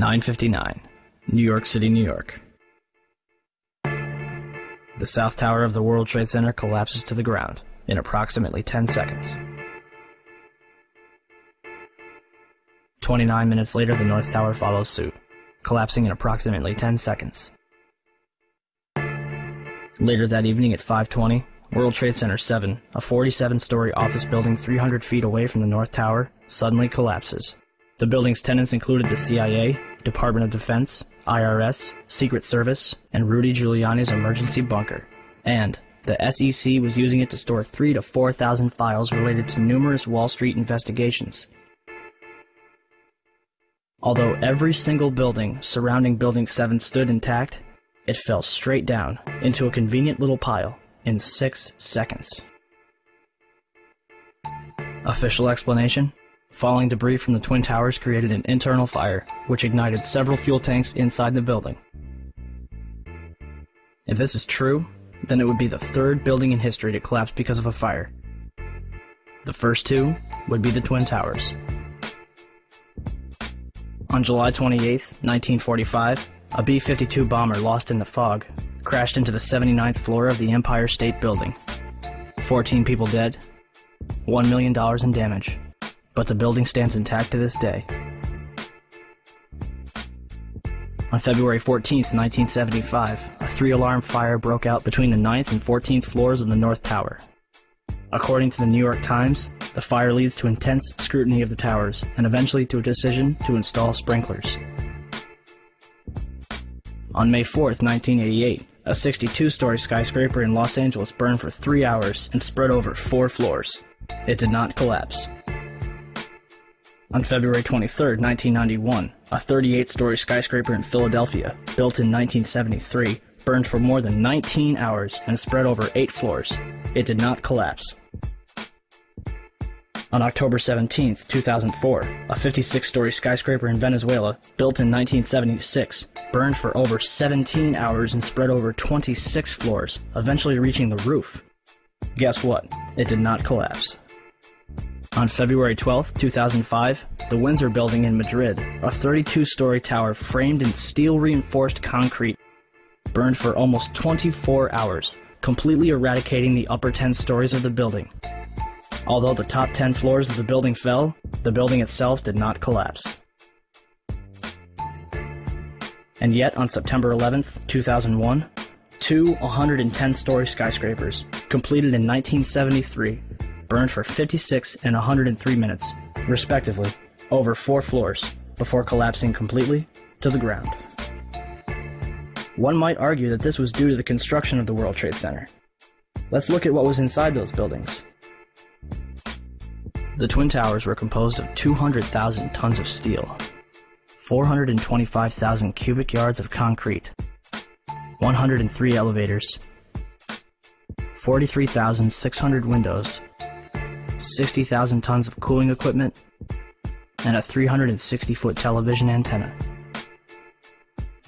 9:59, New York City, New York. The South Tower of the World Trade Center collapses to the ground in approximately 10 seconds. 29 minutes later, the North Tower follows suit, collapsing in approximately 10 seconds. Later that evening at 5:20, World Trade Center 7, a 47-story office building 300 feet away from the North Tower, suddenly collapses. The building's tenants included the CIA, Department of Defense, IRS, Secret Service, and Rudy Giuliani's emergency bunker. And the SEC was using it to store 3,000 to 4,000 files related to numerous Wall Street investigations. Although every single building surrounding Building 7 stood intact, it fell straight down into a convenient little pile in 6 seconds. Official explanation? Falling debris from the Twin Towers created an internal fire, which ignited several fuel tanks inside the building. If this is true, then it would be the third building in history to collapse because of a fire. The first two would be the Twin Towers. On July 28, 1945, a B-52 bomber lost in the fog crashed into the 79th floor of the Empire State Building. 14 people dead, $1 million in damage, but the building stands intact to this day. On February 14, 1975, a 3-alarm fire broke out between the 9th and 14th floors of the North Tower. According to the New York Times, the fire leads to intense scrutiny of the towers and eventually to a decision to install sprinklers. On May 4, 1988, a 62-story skyscraper in Los Angeles burned for 3 hours and spread over 4 floors. It did not collapse. On February 23, 1991, a 38-story skyscraper in Philadelphia, built in 1973, burned for more than 19 hours and spread over 8 floors. It did not collapse. On October 17, 2004, a 56-story skyscraper in Venezuela, built in 1976, burned for over 17 hours and spread over 26 floors, eventually reaching the roof. Guess what? It did not collapse. On February 12, 2005, the Windsor Building in Madrid, a 32-story tower framed in steel-reinforced concrete, burned for almost 24 hours, completely eradicating the upper 10 stories of the building. Although the top 10 floors of the building fell, the building itself did not collapse. And yet, on September 11, 2001, two 110-story skyscrapers, completed in 1973, burned for 56 and 103 minutes, respectively, over 4 floors, before collapsing completely to the ground. One might argue that this was due to the construction of the World Trade Center. Let's look at what was inside those buildings. The Twin Towers were composed of 200,000 tons of steel, 425,000 cubic yards of concrete, 103 elevators, 43,600 windows, 60,000 tons of cooling equipment, and a 360-foot television antenna.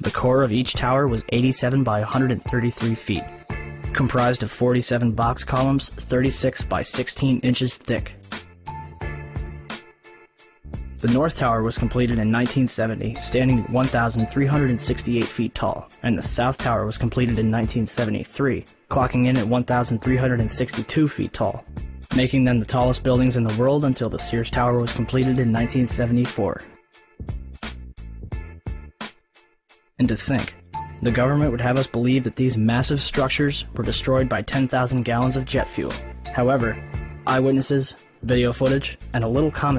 The core of each tower was 87 by 133 feet, comprised of 47 box columns 36 by 16 inches thick. The North Tower was completed in 1970, standing at 1,368 feet tall, and the South Tower was completed in 1973, clocking in at 1,362 feet tall, making them the tallest buildings in the world until the Sears Tower was completed in 1974. And to think, the government would have us believe that these massive structures were destroyed by 10,000 gallons of jet fuel. However, eyewitnesses, video footage, and a little common